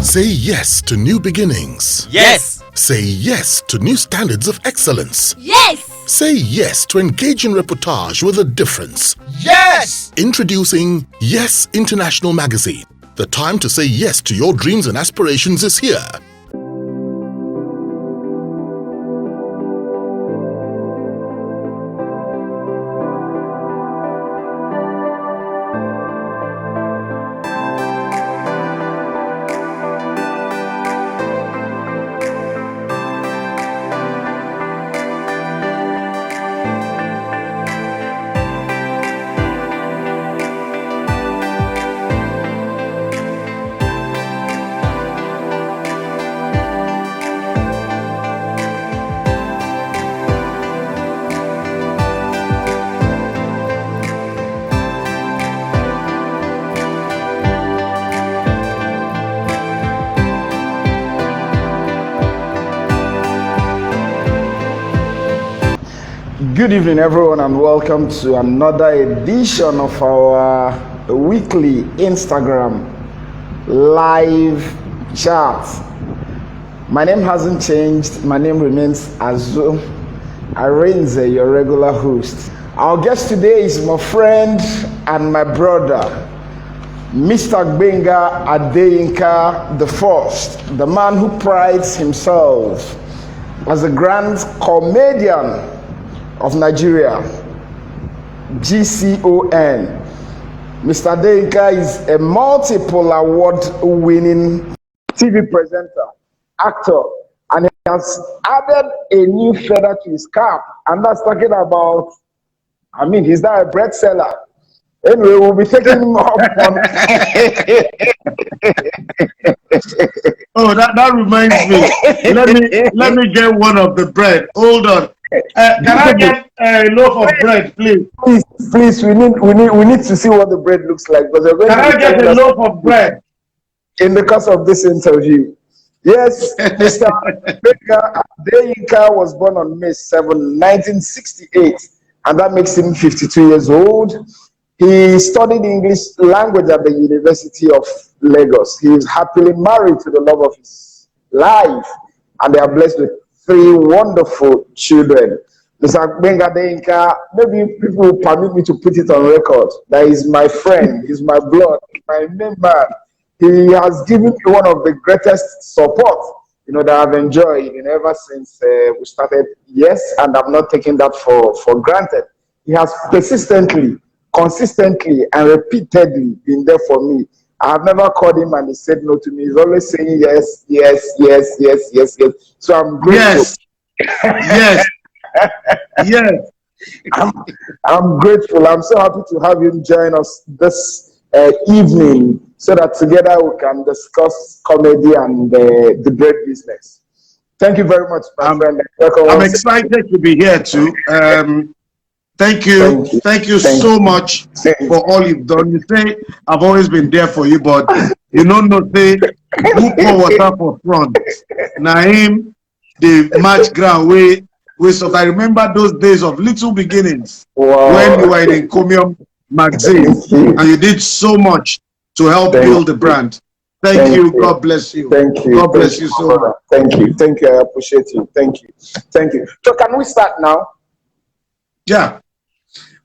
Say yes to new beginnings. Yes. Say yes to new standards of excellence. Yes. Say yes to engaging reportage with a difference. Yes. Introducing Yes International Magazine. The time to say yes to your dreams and aspirations is here. Good evening, everyone, and welcome to another edition of our weekly Instagram live chat. My name hasn't changed. My name remains Azu Arenze, your regular host. Our guest today is my friend and my brother, Mr. Gbenga Adeyinka the First, the man who prides himself as a grand comedian of Nigeria, GCON. Mr. Adeyinka is a multiple award-winning TV presenter, actor, and he has added a new feather to his cap, and that's talking about, he's now a bread seller. Anyway, we'll be taking him up on... Oh, that reminds me. Let me get one of the bread. Hold on. Can I get a loaf of bread, please? Please, we need to see what the bread looks like. Can I get a loaf of bread? In the course of this interview. Yes, Mr. Adeyinka was born on May 7, 1968, and that makes him 52 years old. He studied English language at the University of Lagos. He is happily married to the love of his life, and they are blessed with 3 wonderful children. Mr. Gbenga Adeyinka, maybe people will permit me to put it on record. That is my friend, he's my blood, my main man. He has given me one of the greatest support, that I've enjoyed, ever since we started. Yes, and I'm not taking that for granted. He has persistently, consistently, and repeatedly been there for me. I have never called him and he said no to me. He's always saying yes, yes, yes, yes, yes, yes. So I'm grateful. Yes. Yes. I'm grateful. I'm so happy to have him join us this evening so that together we can discuss comedy and the bread business. Thank you very much, my friend. I'm excited to be here too. Thank you so much for all you've done. You say I've always been there for you, but you don't know say who pour water for front. Naim, the match ground way. So I remember those days of little beginnings. Wow. When you were in Encomium magazine and you did so much to help build the brand. Thank you. God bless you. Thank you. God bless you so much. Thank you. I appreciate you. Thank you. So can we start now? Yeah.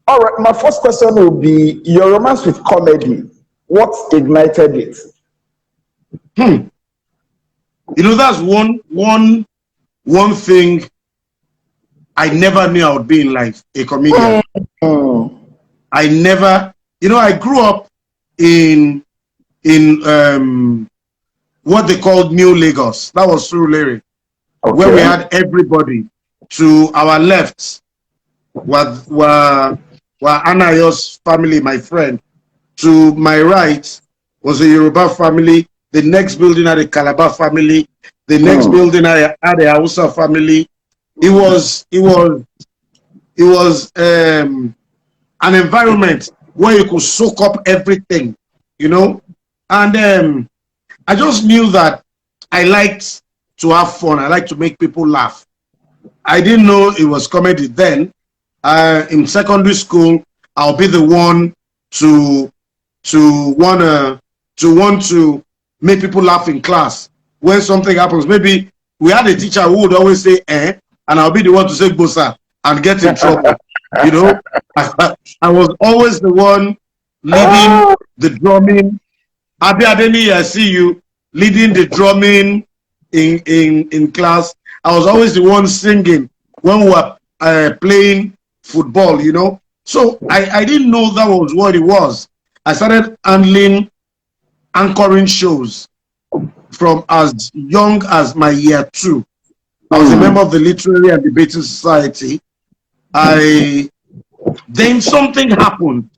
All right, my first question will be your romance with comedy. What ignited it? That's one thing I never knew I would be in life, a comedian. I never, I grew up in what they called New Lagos. That was through Larry, where we had everybody. To our left were Anayo's family, my friend. To my right was a Yoruba family. The next building had a Calabar family. The next building had a Hausa family. It was an environment where you could soak up everything, And I just knew that I liked to have fun. I like to make people laugh. I didn't know it was comedy then. In secondary school, I'll be the one to want to make people laugh in class. When something happens, maybe we had a teacher who would always say and I'll be the one to say bosa and get in trouble. You know, I was always the one leading the drumming. Abi Adeni, I see you leading the drumming in class. I was always the one singing when we were playing football, you know. So I didn't know that was what it was. I started handling anchoring shows from as young as my year 2. I was a member of the Literary and Debating Society. Then something happened.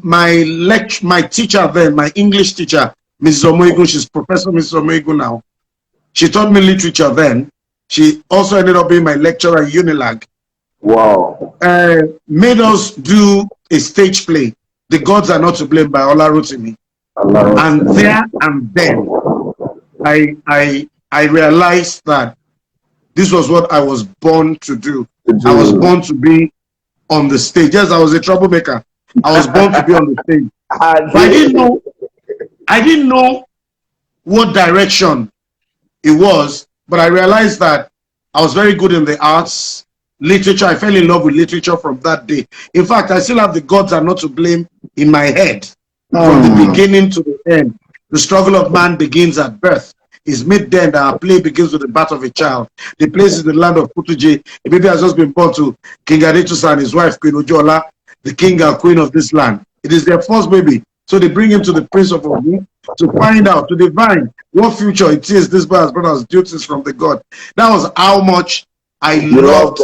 My teacher then, my English teacher, Mrs. Omoigun, she's Professor Mrs. Omoigun now. She taught me literature then. She also ended up being my lecturer at Unilag. Wow. Made us do a stage play, The Gods Are Not to Blame by Olarotimi. And there and then, I realized that this was what I was born to do. I was born to be on the stage. Yes, I was a troublemaker. I was born to be on the stage. But I didn't know what direction it was, but I realized that I was very good in the arts, literature. I fell in love with literature from that day. In fact, I still have The Gods Are Not to Blame in my head from the beginning to the end. The struggle of man begins at birth. Is made then that our play begins with the birth of a child. The place is the land of Putuje. A baby has just been born to King Adetusa and his wife, Queen Ojola, the king and queen of this land. It is their first baby. So they bring him to the Prince of Ogun to find out, to divine what future it is this boy has brought us duties from the God. That was how much I loved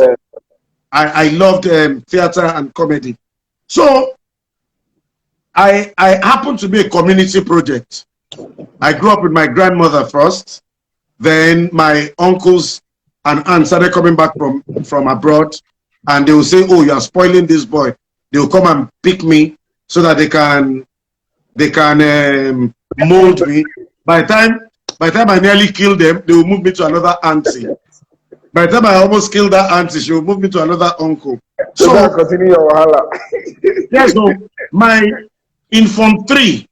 I loved theater and comedy. So I happened to be a community project. I grew up with my grandmother first. Then my uncles and aunts started coming back from abroad, and they will say, "Oh, you are spoiling this boy." They will come and pick me so that they can mold me. By the time I nearly killed them, they will move me to another auntie. By the time I almost killed that auntie, she will move me to another uncle. So continue your wahala. yes, so in Form 3.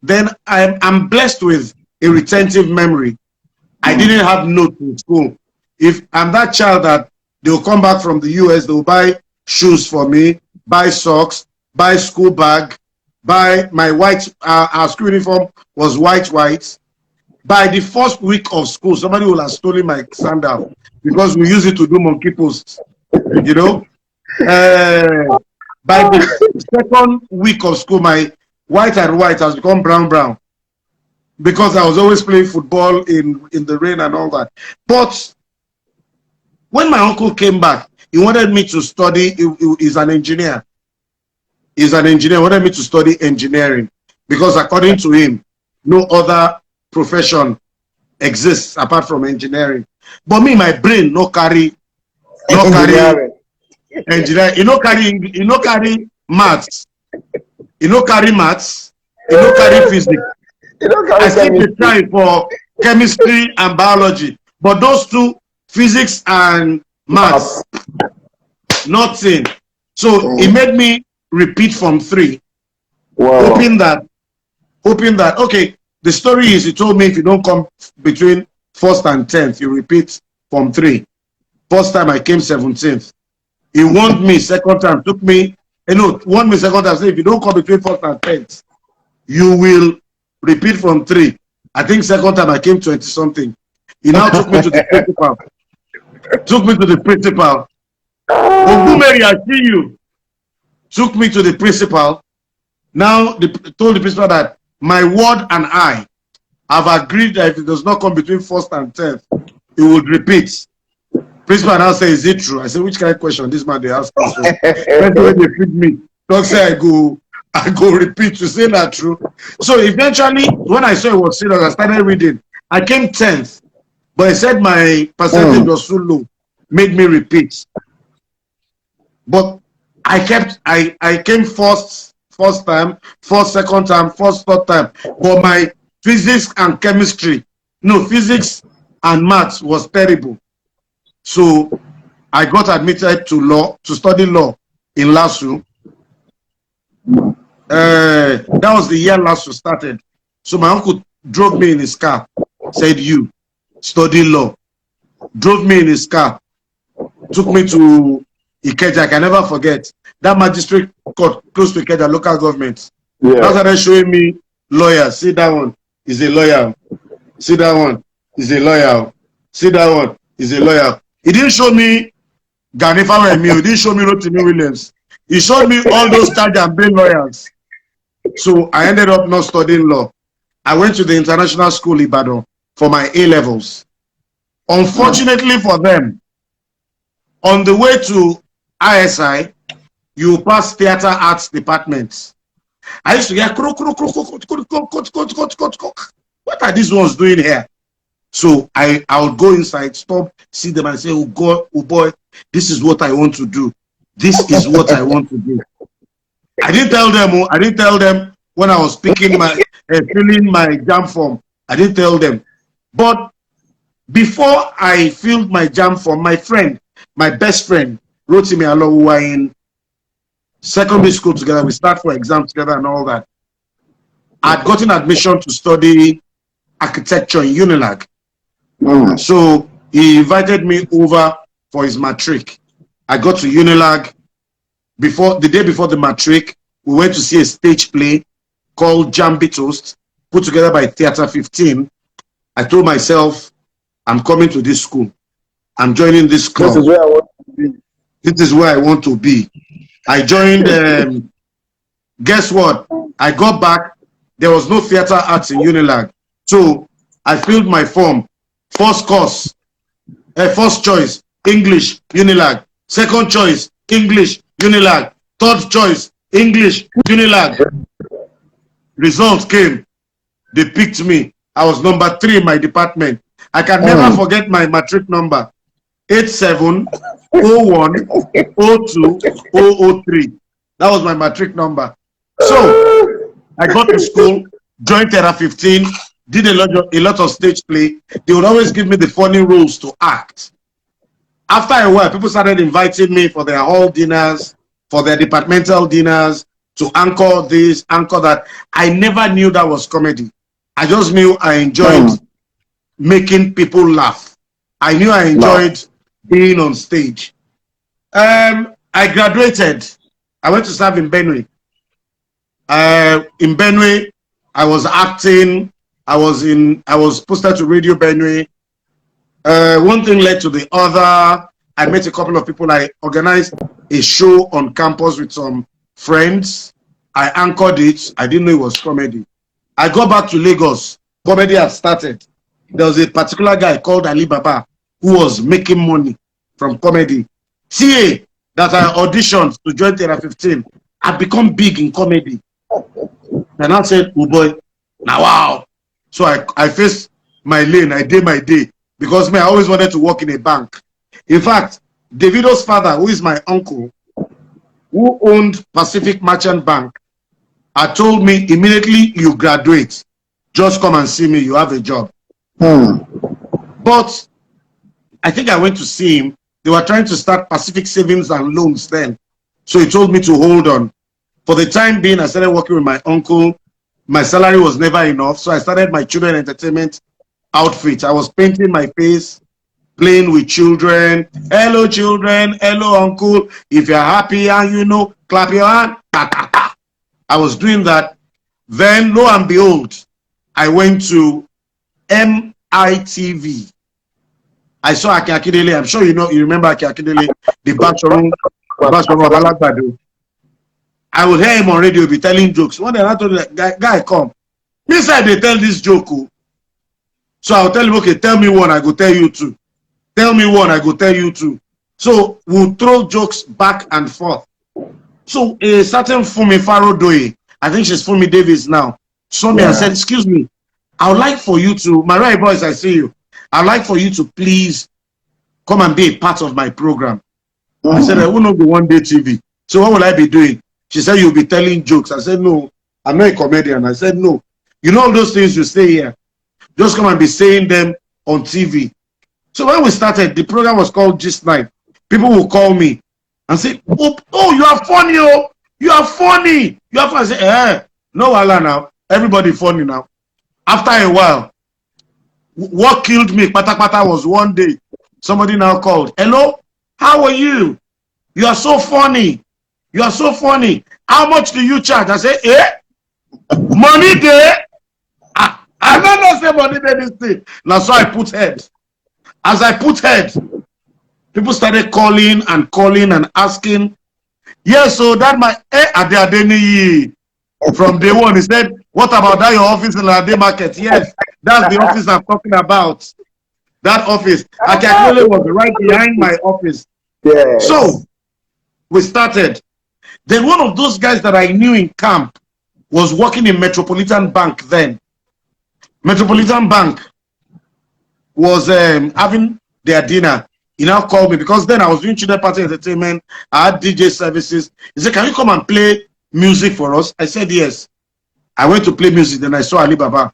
Then I'm blessed with a retentive memory. I didn't have notes in school. If I'm that child that they'll come back from the US, they'll buy shoes for me, buy socks, buy school bag, buy my white, our school uniform was white. By the first week of school, somebody will have stolen my sandal because we use it to do monkey posts, you know. By the second week of school, my white has become brown because I was always playing football in the rain and all that. But when my uncle came back, he wanted me to study. He's an engineer. He's an engineer. He wanted me to study engineering because according to him, no other profession exists apart from engineering. But me, my brain no carry engineering. You no carry maths. You no carry maths, you no carry physics. I still be trying for chemistry and biology, but those two, physics and maths, nothing. So it made me repeat Form 3, hoping that okay. The story is, he told me if you don't come between 1st and 10th, you repeat Form 3. First time I came 17th. He warned me. Second time took me. Warned me second time. Said if you don't come between 1st and 10th, you will repeat from 3. I think second time I came 20 something. He now took me to the principal. Ogumeri, I see you. Took me to the principal. Now told the principal that my ward and I have agreed that if it does not come between 1st and 10th, he would repeat. Principal now says, "Is it true?" I said, "Which kind of question this man they ask me?" So when they feed me, don't say I go repeat to say that true. So eventually, when I saw it was serious, I started reading. I came 10th, but he said my percentage was so low, made me repeat. But I came first time, second time, third time. But my physics and physics and maths was terrible. So I got admitted to study law in LASU. That was the year last we started. So my uncle drove me in his car, said, you study law. Drove me in his car, took me to Ikeja. I can never forget that magistrate court close to Ikeja local government. Yeah. Now started showing me lawyers. See that one is a lawyer. See that one is a lawyer. See that one is a lawyer. He didn't show me Ganifa and me. He didn't show me Rotimi Williams. He showed me all those charge and bail lawyers. So I ended up not studying law. I went to the international school Ibadan for my A-levels. Unfortunately for them, on the way to ISI, you pass theater arts departments. I used to get what are these ones doing here? So I would go inside, stop, see them and say, oh God, oh boy, this is what I want to do. This is what I want to do. I didn't tell them when I was picking my filling my jam form. I didn't tell them. But before I filled my jam form, my friend, my best friend, Rotimi Alo, who were in secondary school together, we start for exams together and all that. I'd gotten admission to study architecture in Unilag. So he invited me over for his matric. I got to Unilag. The day before the matric, we went to see a stage play called Jambi Toast, put together by Theatre 15. I told myself, I'm coming to this school. I'm joining this club. This is where I want to be. This is where I want to be. I joined, guess what? I got back. There was no theater arts in Unilag. So I filled my form. First course, first choice, English, Unilag. Second choice, English, Unilag. Third choice, English, Unilag. Results came. They picked me. I was number 3 in my department. I can never forget my matric number. 8701020003. That was my matric number. So I got to school, joined Theatre 15, did a lot of stage play. They would always give me the funny roles to act. After a while, people started inviting me for their hall dinners, for their departmental dinners, to anchor this, anchor that. I never knew that was comedy. I just knew I enjoyed making people laugh. I knew I enjoyed being on stage. I graduated. I went to serve in Benue. In Benue, I was acting. I was posted to Radio Benue. One thing led to the other. I met a couple of people. I organized a show on campus with some friends. I anchored it. I didn't know it was comedy. I got back to Lagos. Comedy had started. There was a particular guy called Ali Baba who was making money from comedy. TA that I auditioned to join Theatre 15 had become big in comedy. And I said, oh boy, now wow. So I faced my lane. I did my day. Because me, I always wanted to work in a bank. In fact, Davido's father, who is my uncle, who owned Pacific Merchant Bank, had told me, immediately you graduate, just come and see me, you have a job. But I think I went to see him. They were trying to start Pacific Savings and Loans then. So he told me to hold on. For the time being, I started working with my uncle. My salary was never enough. So I started my children entertainment outfit. I was painting my face, playing with children. Hello, children. Hello, uncle. If you're happy and you know, clap your hand. I was doing that. Then, lo and behold, I went to MITV. I saw Aki Akindele. I'm sure you remember Aki Akindele, the Bashorun of Alagbado. I would hear him on radio be telling jokes. One day I told him, guy, come. He said they tell this joke. So I'll tell him, okay, tell me one, I go tell you two. Tell me one, I go tell you two. So we'll throw jokes back and forth. So a certain Fumi Farodoye, I think she's Fumi Davis now, saw me and said, excuse me, I would like for you to, my right voice, I see you. I'd like for you to please come and be a part of my program. I said, I will not be One Day TV. So what will I be doing? She said, you'll be telling jokes. I said, no, I'm not a comedian. I said, no. You know all those things you say here? Just come and be saying them on TV. So when we started, the program was called Gist Night. People will call me and say, oh, you are funny, oh. You are funny. You are funny. I say, no, wala now. Everybody funny now. After a while, what killed me, pata pata, was one day somebody now called. Hello, how are you? You are so funny. You are so funny. How much do you charge? I say, money there. I don't know say money there this thing. Now so I put head. As I put head, people started calling and asking. Yes, so that my Adeyinka from day one, he said, what about that your office in Ade Market? Yes, that's the office I'm talking about. That office. Akiakwele was right behind my office. Yes. So we started. Then one of those guys that I knew in camp was working in Metropolitan Bank then. Metropolitan Bank was having their dinner. He now called me because then I was doing children party entertainment. I had DJ services. He said, can you come and play music for us? I said, yes. I went to play music. Then I saw Ali Baba.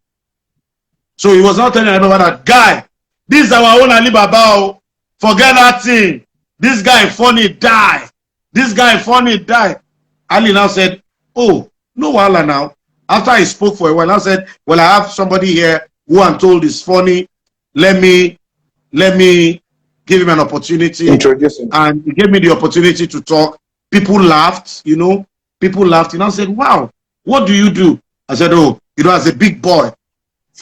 So he was now telling Ali Baba that, guy, this is our own Ali Baba. Forget that thing. This guy funny, die. This guy funny, die. Ali now said, oh, no wahala now. After I spoke for a while, I said, well, I have somebody here who I'm told is funny. Let me give him an opportunity. Introduce him. And he gave me the opportunity to talk. People laughed, you know. People laughed. And I said, wow, what do you do? I said, oh, you know, as a big boy,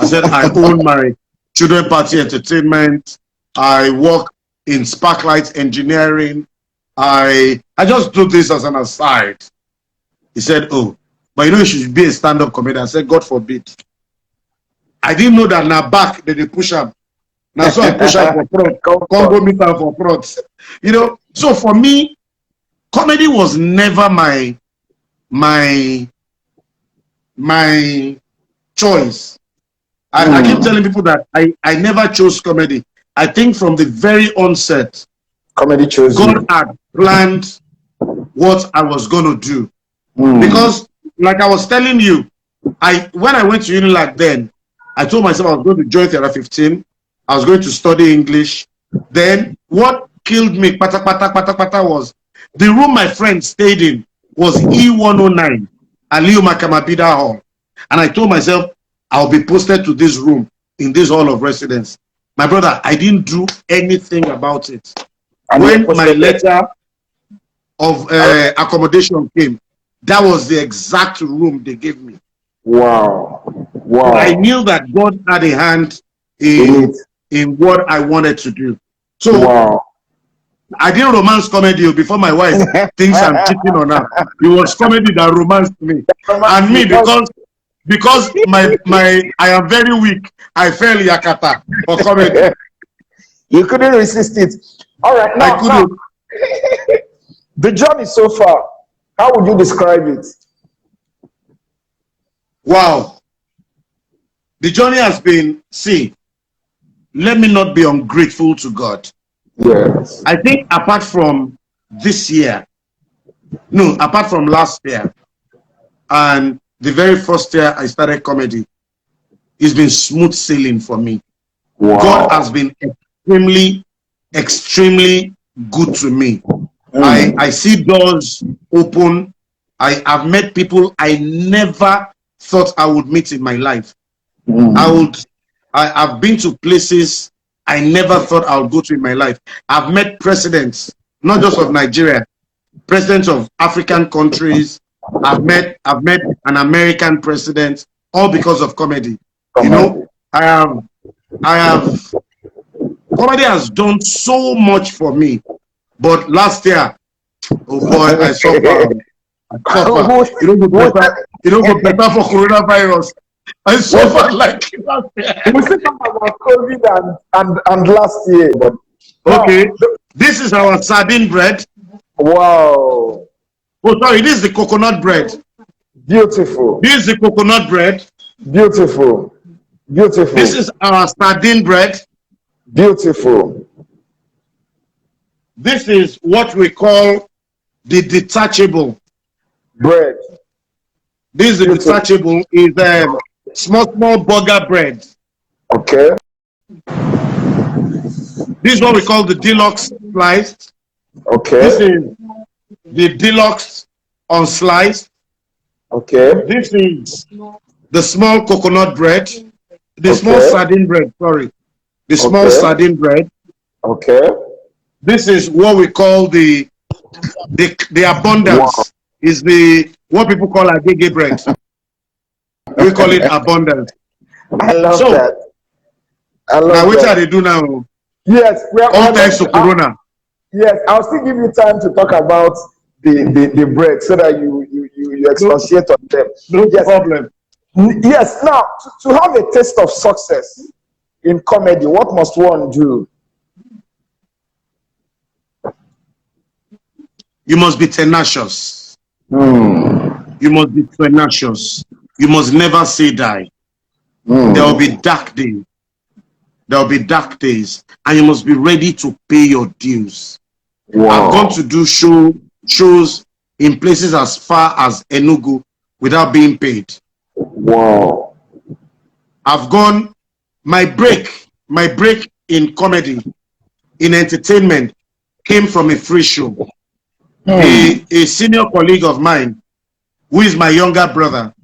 I said, I own my children party entertainment. I work in Sparklight engineering. I just do this as an aside. He said, oh, but you know, you should be a stand-up comedian. I said, God forbid. I didn't know that now back they push up. Now so I push up for front. Congo meet up for front. You know, so for me, comedy was never my choice. I keep telling people that I never chose comedy. I think from the very onset, Comedy chose God you. had planned what I was going to do. Because, like I was telling you, when I went to Unilag then, I told myself I was going to join Theatre 15. I was going to study English. Then, what killed me, pata was the room my friend stayed in was E109, Aliyu Makamabida Hall. And I told myself, I'll be posted to this room in this hall of residence. My brother, I didn't do anything about it. And when my letter of accommodation came, that was the exact room they gave me. Wow. Wow. So I knew that God had a hand in what I wanted to do. So wow. I didn't romance comedy before my wife thinks I'm cheating on her. It was comedy that romanced me. And me, because I am very weak, I fell yakata for comedy. You couldn't resist it. All right, now, I couldn't. The journey so far, how would you describe it? Wow. The journey has been, let me not be ungrateful to God. Yes. I think apart from this year, apart from last year, and the very first year I started comedy, it's been smooth sailing for me. Wow. God has been extremely good to me. I see doors open. I have met people I never thought I would meet in my life. I've been to places I never thought I would go to in my life. I've met presidents, not just of Nigeria, presidents of African countries. I've met an American president, all because of comedy. You know, comedy has done so much for me. But last year, oh boy, I suffered. You don't go better for coronavirus. I suffered like last year. We still talk about COVID and last year. But okay, this is our sardine bread. Wow. Oh, sorry, this is the coconut bread. Beautiful. This is the coconut bread. Beautiful. Beautiful. This is our sardine bread. Beautiful. This is what we call the detachable bread. This is the detachable, is small burger bread. Okay. This is what we call the deluxe sliced. Okay. This is the deluxe unsliced. Okay. This is the small coconut bread. The small Okay. sardine bread, sorry. The small Okay. sardine bread. Okay. This is what we call the Wow. abundance. Is the what people call agege bread. We call it abundance. I love So that. I love now, what that. are they do now? Yes, All thanks to Corona. Yes, I'll still give you time to talk about the bread so that you expatiate on them. No Yes. problem. Yes. Now, to have a taste of success in comedy, what must one do? You must be tenacious. Mm. You must be tenacious. You must never say die. There will be dark days. There will be dark days, and you must be ready to pay your dues. Wow. I've gone to do shows in places as far as Enugu without being paid. Wow. I've gone, my break in comedy, in entertainment, came from a free show. A senior colleague of mine, who is my younger brother,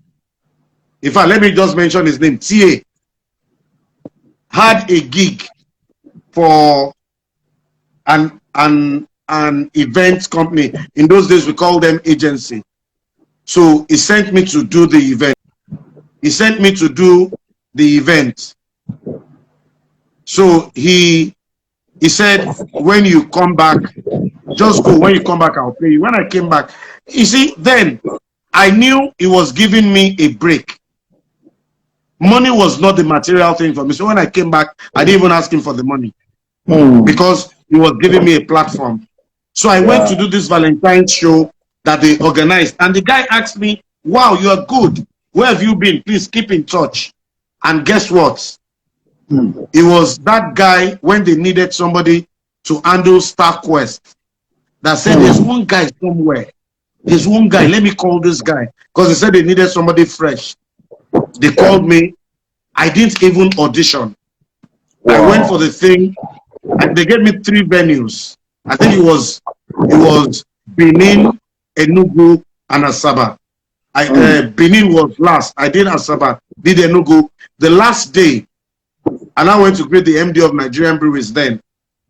in fact, let me just mention his name, TA, had a gig for an event company. In those days, we called them agency. So he sent me to do the event. He sent me to do the event. So he said, when you come back, just go. When you come back, I'll pay you. When I came back, you see, then I knew he was giving me a break. Money was not the material thing for me. So when I came back, I didn't even ask him for the money because he was giving me a platform. So I went to do this Valentine's show that they organized. And the guy asked me, wow, you are good. Where have you been? Please keep in touch. And guess what? It was that guy when they needed somebody to handle StarQuest that said, there's one guy somewhere. There's one guy. Let me call this guy. Because they said they needed somebody fresh. They called me. I didn't even audition. I went for the thing. And they gave me 3 venues. I think it was Benin, Enugu, and Asaba. Benin was last. I did Asaba, did Enugu. The last day, and I went to greet the MD of Nigerian Breweries then,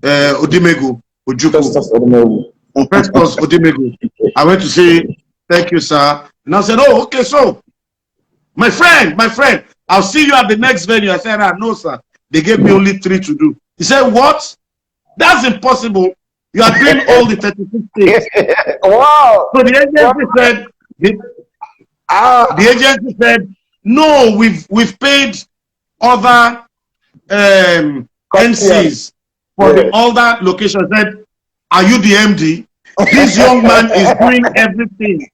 Odimegu Ojuku. Festus Odimegu. I went to say, thank you, sir. And I said, oh, okay, so, my friend, I'll see you at the next venue. I said, no, sir. They gave me only 3 to do. He said, what? That's impossible. You are doing all the 36 states. Wow. So the agency said, no, we've paid other MCs for the other locations. Said, are you the MD? This young man is doing everything.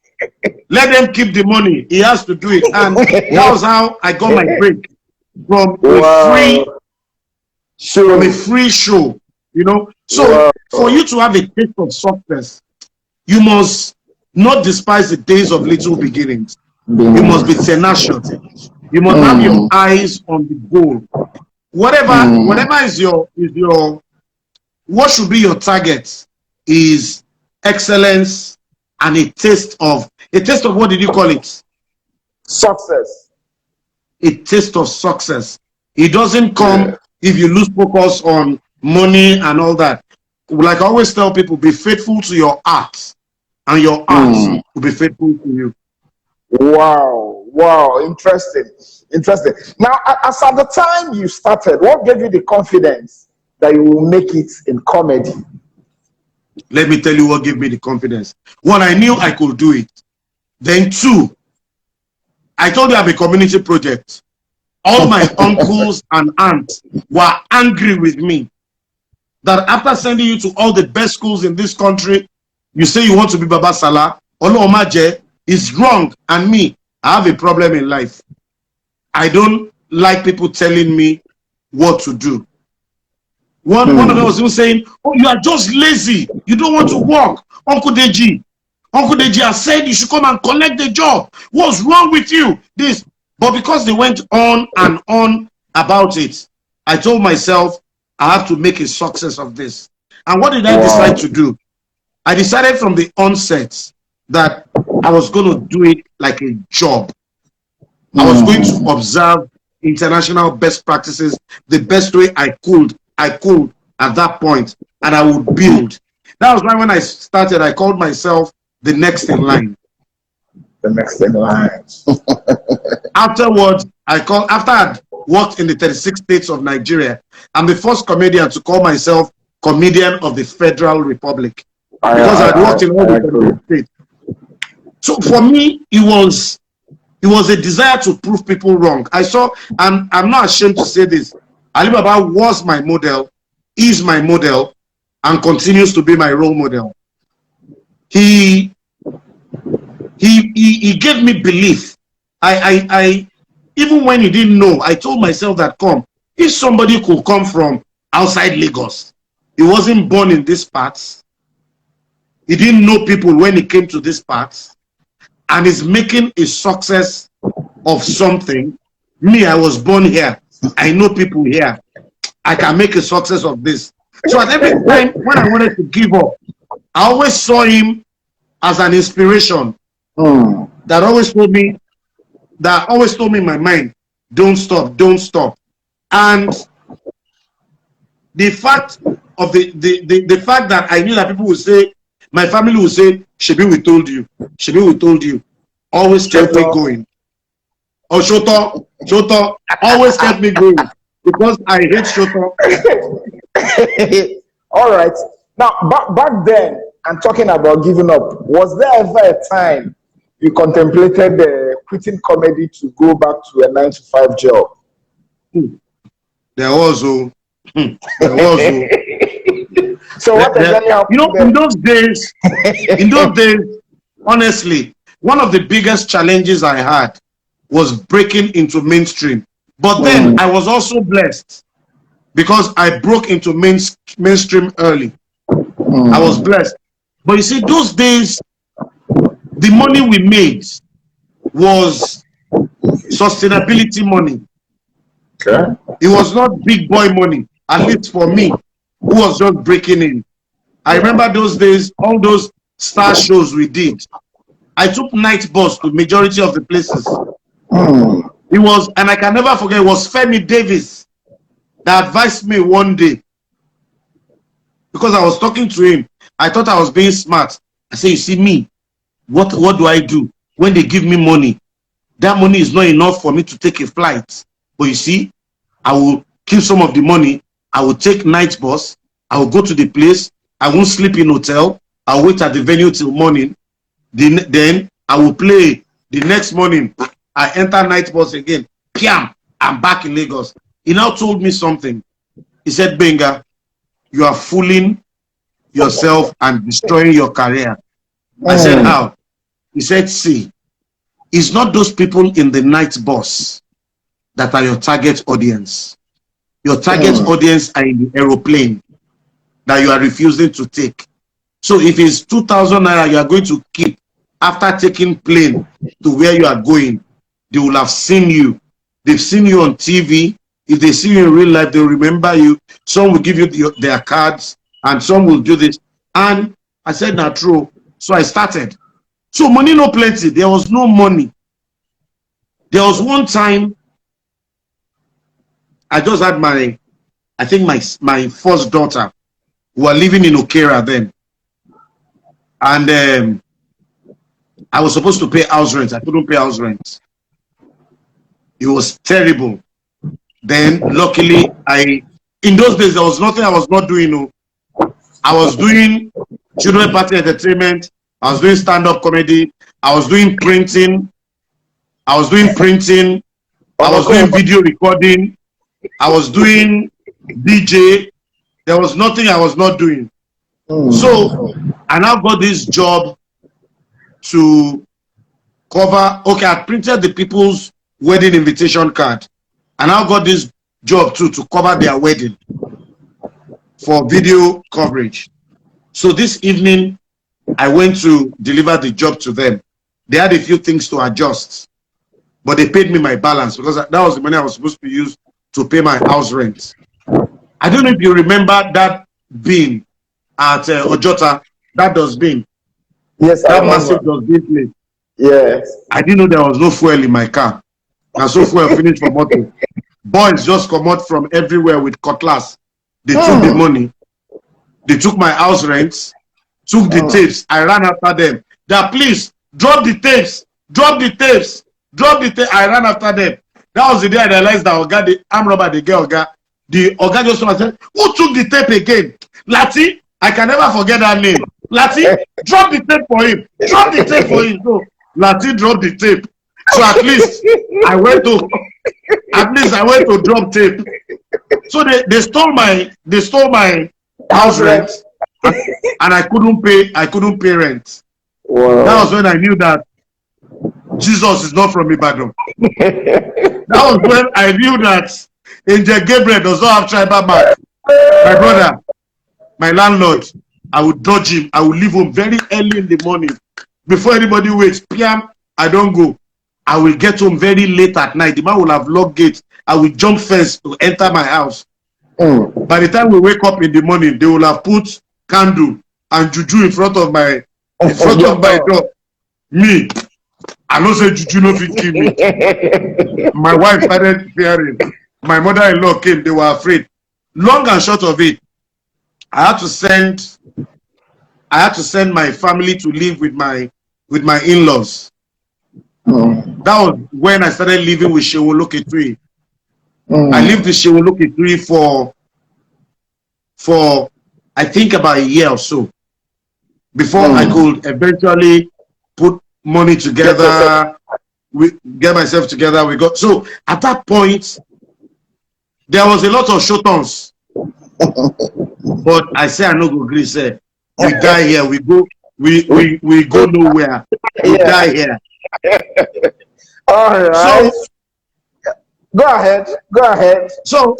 Let them keep the money. He has to do it. And that was how I got my break from a free show. You know, so for you to have a taste of success, you must not despise the days of little beginnings. You must be tenacious. You must have your eyes on the goal. Whatever is your what should be your target is excellence and a taste of what did you call it? Success. A taste of success. It doesn't come if you lose focus on money and all that. Like I always tell people, be faithful to your art, and your art will be faithful to you. Wow, interesting. Now, as at the time you started, what gave you the confidence that you will make it in comedy? Let me tell you what gave me the confidence. 1, I knew I could do it. Then 2, I told you I have a community project. All my uncles and aunts were angry with me that after sending you to all the best schools in this country, you say you want to be Baba Salah. Olomaje is wrong. And me, I have a problem in life. I don't like people telling me what to do. One of them was even saying, oh, you are just lazy. You don't want to work. Uncle Deji has said you should come and collect the job. What's wrong with you? This. But because they went on and on about it, I told myself, I have to make a success of this. And what did I decide to do? I decided from the onset that I was going to do it like a job. I was going to observe international best practices the best way I could at that point, and I would build. That was why when I started, I called myself the next in line. The next in line. Afterwards, after I'd worked in the 36 states of Nigeria, I'm the first comedian to call myself comedian of the Federal Republic, because I'd worked in all the states. So for me, it was a desire to prove people wrong. I'm not ashamed to say this. Ali Baba was my model, is my model, and continues to be my role model. He gave me belief. I even when he didn't know, I told myself that, if somebody could come from outside Lagos, he wasn't born in these parts, he didn't know people when he came to these parts, and is making a success of something. Me, I was born here, I know people here, I can make a success of this. So at every time when I wanted to give up, I always saw him as an inspiration that always told me in my mind, don't stop, don't stop. And the fact of the fact that I knew that people would say, my family would say, Shebi, we told you, Shebi, we told you, always kept me going. Oh, Shoto, always kept me going, because I hate Shoto. All right. Now, back then, and talking about giving up, was there ever a time you contemplated quitting comedy to go back to a 9-to-5 job? There was. So what exactly happened? In those days, honestly, one of the biggest challenges I had was breaking into mainstream. But then I was also blessed because I broke into mainstream early. I was blessed. But you see, those days, the money we made was sustainability money. Okay. It was not big boy money, at least for me, who was just breaking in. I remember those days, all those star shows we did. I took night bus to majority of the places. It was, and I can never forget, it was Femi Davis that advised me one day, because I was talking to him. I thought I was being smart. I said, you see me, what do I do when they give me money? That money is not enough for me to take a flight. But you see, I will keep some of the money. I will take night bus. I will go to the place. I won't sleep in hotel. I'll wait at the venue till morning. Then I will play. The next morning, I enter night bus again. Piam, I'm back in Lagos. He now told me something. He said, Gbenga, you are fooling yourself and destroying your career. I said, how? He said, see, it's not those people in the night bus that are your target audience. Your target audience are in the aeroplane that you are refusing to take. So if it's 2,000 naira you are going to keep after taking plane to where you are going, they will have seen you. They've seen you on TV. If they see you in real life, they'll remember you. Some will give you their cards, and some will do this. And I said, not true. So I started. So money no plenty. There was no money. There was one time I just had my first daughter. We were living in Okera then. And I was supposed to pay house rent. I couldn't pay house rent. It was terrible. Then luckily, in those days, there was nothing I was not doing. No. I was doing children party entertainment. I was doing stand-up comedy. I was doing printing. I was doing video recording. I was doing DJ. There was nothing I was not doing. So I now got this job to cover. Okay, I printed the people's wedding invitation card. I now got this job too to cover their wedding for video coverage. So this evening, I went to deliver the job to them. They had a few things to adjust, but they paid me my balance because that was the money I was supposed to use to pay my house rent. I don't know if you remember that bin at Ojota, that dustbin. Yes, that massive dustbin place. Yes. I didn't know there was no fuel in my car. And so fuel finished for motor. Boys just come out from everywhere with cutlass. They took the money. They took my house rents, took the tapes. I ran after them. That please drop the tapes, drop the tapes, drop the tape. I ran after them. That was the day I realized that Oga, the arm robber, the girl Oga, the Oga just said, "Who took the tape again?" Lati, I can never forget that name. Lati, drop the tape for him. Drop the tape for him. So Lati dropped the tape. So at least I went to drop tape. So they stole my house rent, and I couldn't pay rent. Wow. That was when I knew that Jesus is not from Ibadan. That was when I knew that Angel Gabriel does not have tribal mark. My brother, my landlord, I would dodge him. I would leave home very early in the morning. Before anybody wakes, PM, I don't go. I will get home very late at night. The man will have locked gates. I will jump fence to enter my house. By the time we wake up in the morning, they will have put candle and juju in front of my door. Me, I know say juju no fit kill me. My wife started fearing. My mother-in-law came. They were afraid. Long and short of it, I had to send my family to live with my in-laws. That was when I started living with Shewoloke 3. I lived with Shewoloke 3 for I think about a year or so before I could eventually put money together, get myself together. So at that point there was a lot of shutdowns, but I say I no go gree. Say we die here, we go nowhere. We die here. All right. So, go ahead. So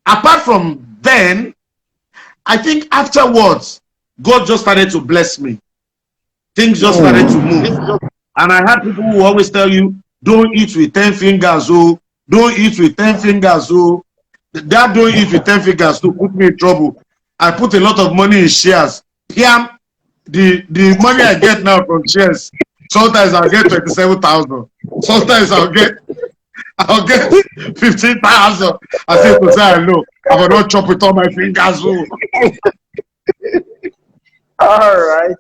apart from then, I think afterwards, God just started to bless me. Things just started to move. And I had people who always tell you, don't eat with 10 fingers, oh, don't eat with 10 fingers, oh. That don't eat with 10 fingers to put me in trouble. I put a lot of money in shares. Yeah, the money I get now from shares, sometimes I'll get 27,000. Sometimes I'll get 15,000. I say to say, no, I'm gonna chop with all my fingers. Oh. All right.